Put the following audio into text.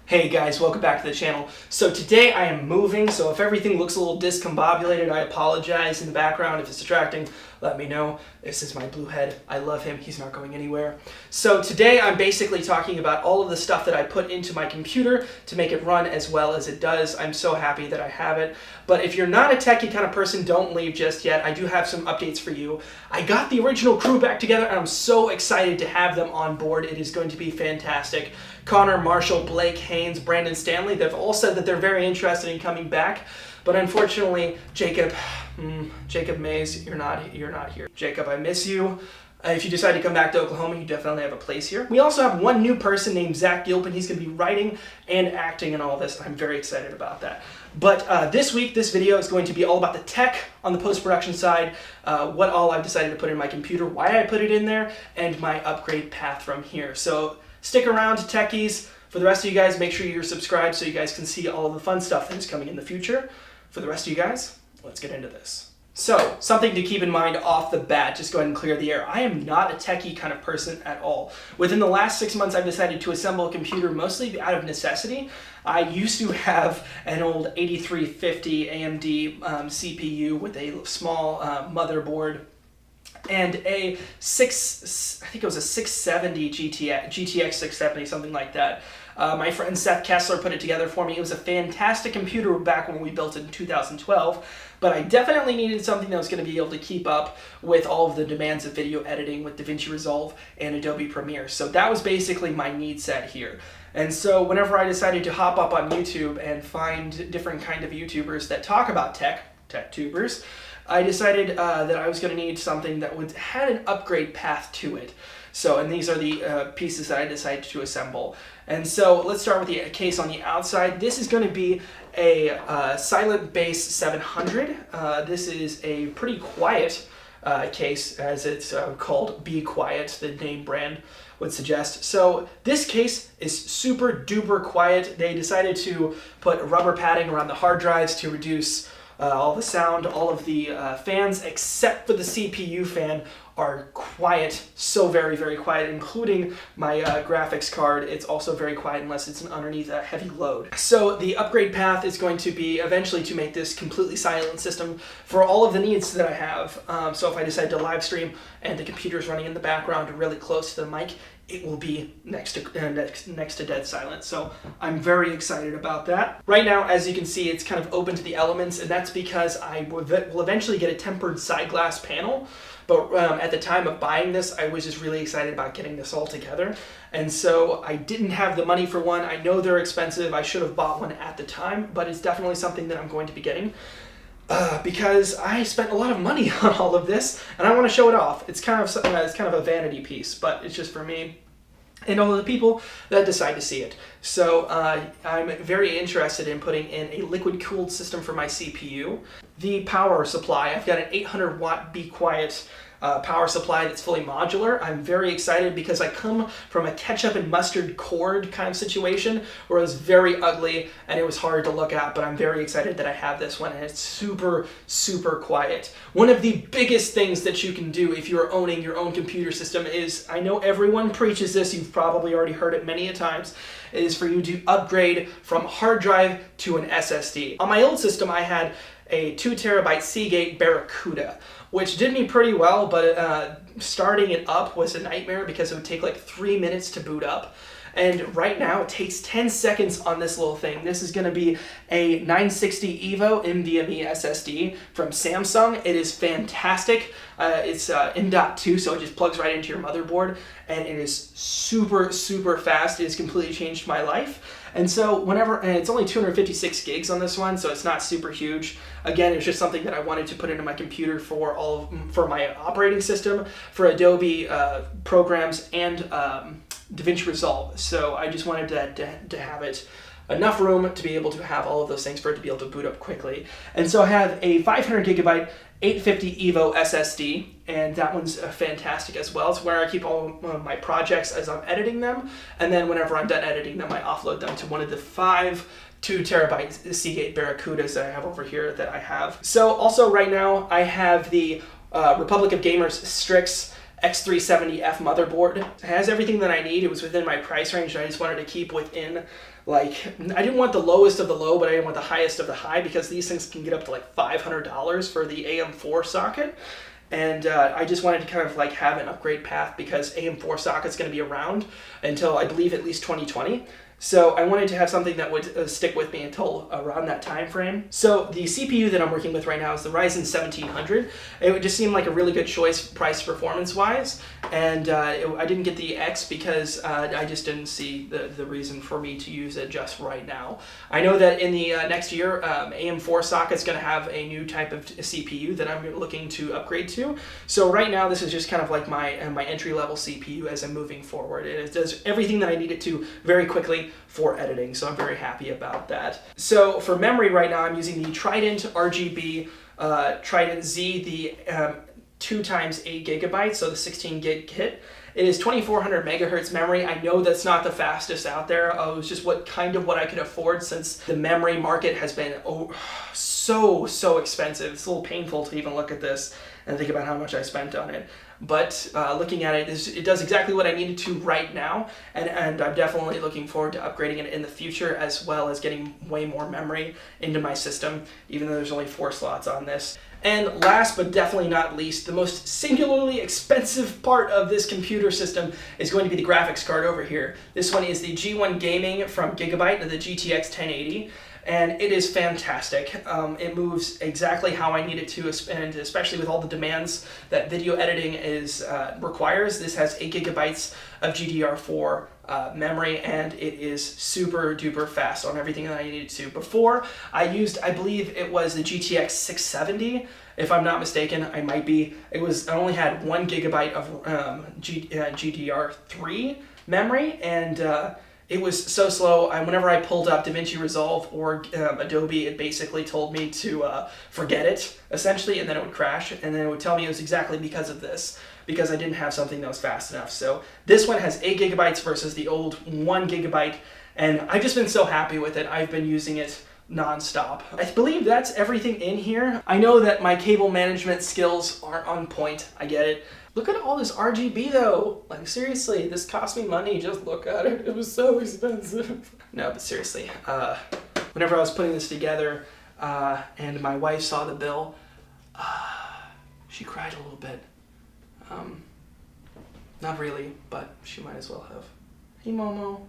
Hey guys, welcome back to the channel. So today I am moving, so if everything looks a little discombobulated, I apologize in the background. If it's distracting, let me know. This is my blue head. I love him. He's not going anywhere. So today I'm basically talking about all of the stuff that I put into my computer to make it run as well as it does. I'm so happy that I have it. But if you're not a techie kind of person, don't leave just yet. I do have some updates for you. I got the original crew back together and I'm so excited to have them on board. It is going to be fantastic. Connor, Marshall, Blake, Haynes, Brandon Stanley, they've all said that they're very interested in coming back. But unfortunately, Jacob Mays, you're not here. Jacob, I miss you. If you decide to come back to Oklahoma, you definitely have a place here. We also have one new person named Zach Gilpin. He's going to be writing and acting and all this. I'm very excited about that. But this week, this video is going to be all about the tech on the post-production side, what all I've decided to put in my computer, why I put it in there, and my upgrade path from here. So stick around, techies. For the rest of you guys, make sure you're subscribed so you guys can see all of the fun stuff that's coming in the future. For the rest of you guys, let's get into this. So, something to keep in mind off the bat, just go ahead and clear the air. I am not a techie kind of person at all. Within the last 6 months, I've decided to assemble a computer mostly out of necessity. I used to have an old 8350 AMD CPU with a small motherboard and a 670 GTX 670, something like that. My friend Seth Kessler put it together for me. It was a fantastic computer back when we built it in 2012, but I definitely needed something that was going to be able to keep up with all of the demands of video editing with DaVinci Resolve and Adobe Premiere. So that was basically my need set here. And so whenever I decided to hop up on YouTube and find different kind of YouTubers that talk about tech-tubers, I decided that I was going to need something that had an upgrade path to it. So, and these are the pieces that I decided to assemble. And so let's start with the case on the outside. This is going to be a Silent Base 700. This is a pretty quiet case, as it's called. Be Quiet, the name brand would suggest. So this case is super duper quiet. They decided to put rubber padding around the hard drives to reduce all the sound. All of the fans, except for the CPU fan, are quiet, so very, very quiet, including my graphics card. It's also very quiet unless it's underneath a heavy load. So the upgrade path is going to be eventually to make this completely silent system for all of the needs that I have. So if I decide to live stream and the computer's running in the background really close to the mic, it will be next to dead silent. So I'm very excited about that. Right now, as you can see, it's kind of open to the elements, and that's because I will eventually get a tempered side glass panel. But at the time of buying this, I was just really excited about getting this all together. And so I didn't have the money for one. I know they're expensive. I should have bought one at the time, but it's definitely something that I'm going to be getting because I spent a lot of money on all of this, and I want to show it off. It's kind of a vanity piece, but it's just for me and all of the people that decide to see it. So I'm very interested in putting in a liquid-cooled system for my CPU. The power supply, I've got an 800 watt Be Quiet power supply that's fully modular. I'm very excited because I come from a ketchup and mustard cord kind of situation where it was very ugly and it was hard to look at, but I'm very excited that I have this one, and it's super, super quiet. One of the biggest things that you can do if you're owning your own computer system is, I know everyone preaches this, you've probably already heard it many a times, is for you to upgrade from hard drive to an SSD. On my old system, I had a 2 terabyte Seagate Barracuda, which did me pretty well, but starting it up was a nightmare because it would take like 3 minutes to boot up. And right now it takes 10 seconds on this little thing. This is going to be a 960 EVO NVMe SSD from Samsung. It is fantastic. It's M.2, so it just plugs right into your motherboard, and it is super, super fast. It has completely changed my life. And so and it's only 256 gigs on this one, so it's not super huge. Again, it's just something that I wanted to put into my computer for my operating system, for Adobe programs, and DaVinci Resolve. So I just wanted to have it enough room to be able to have all of those things for it to be able to boot up quickly. And so I have a 500 gigabyte 850 EVO SSD, and that one's fantastic as well. It's where I keep all of my projects as I'm editing them, and then whenever I'm done editing them, I offload them to one of the 5 2 terabyte Seagate Barracudas that I have over here that I have. So also right now I have the Republic of Gamers STRIX X370F motherboard. It has everything that I need. It was within my price range, and I just wanted to keep within like, I didn't want the lowest of the low, but I didn't want the highest of the high, because these things can get up to like $500 for the AM4 socket. And I just wanted to kind of like have an upgrade path, because AM4 socket's going to be around until I believe at least 2020. So I wanted to have something that would stick with me until around that time frame. So the CPU that I'm working with right now is the Ryzen 1700. It would just seem like a really good choice price performance wise. And I didn't get the X because I just didn't see the reason for me to use it just right now. I know that in the next year, AM4 socket's going to have a new type of CPU that I'm looking to upgrade to. So right now, this is just kind of like my entry-level CPU as I'm moving forward. And it does everything that I need it to very quickly for editing, so I'm very happy about that. So for memory right now, I'm using the Trident RGB Trident Z, the 2 times 8 gigabytes, so the 16 gig kit. It is 2400 megahertz memory. I know that's not the fastest out there. It was just what I could afford, since the memory market has been so expensive. It's a little painful to even look at this and think about how much I spent on it. But looking at it, it does exactly what I needed to right now, and I'm definitely looking forward to upgrading it in the future, as well as getting way more memory into my system, even though there's only 4 slots on this. And last but definitely not least, the most singularly expensive part of this computer system is going to be the graphics card over here. This one is the G1 Gaming from Gigabyte, the GTX 1080. And it is fantastic. It moves exactly how I need it to, and especially with all the demands that video editing requires. This has 8 gigabytes of GDDR4 memory, and it is super duper fast on everything that I needed to. Before, I believe it was the GTX 670, if I'm not mistaken. I might be. I only had 1 gigabyte of GDDR3 memory, and it was so slow. Whenever I pulled up DaVinci Resolve or Adobe, it basically told me to forget it, essentially, and then it would crash, and then it would tell me it was exactly because of this, because I didn't have something that was fast enough. So this one has 8 gigabytes versus the old 1 gigabyte, and I've just been so happy with it. I've been using it non-stop. I believe that's everything in here. I know that my cable management skills aren't on point. I get it. Look at all this RGB though. Like seriously, this cost me money. Just look at it. It was so expensive. No, but seriously, whenever I was putting this together and my wife saw the bill, she cried a little bit. Not really, but she might as well have. Hey Momo.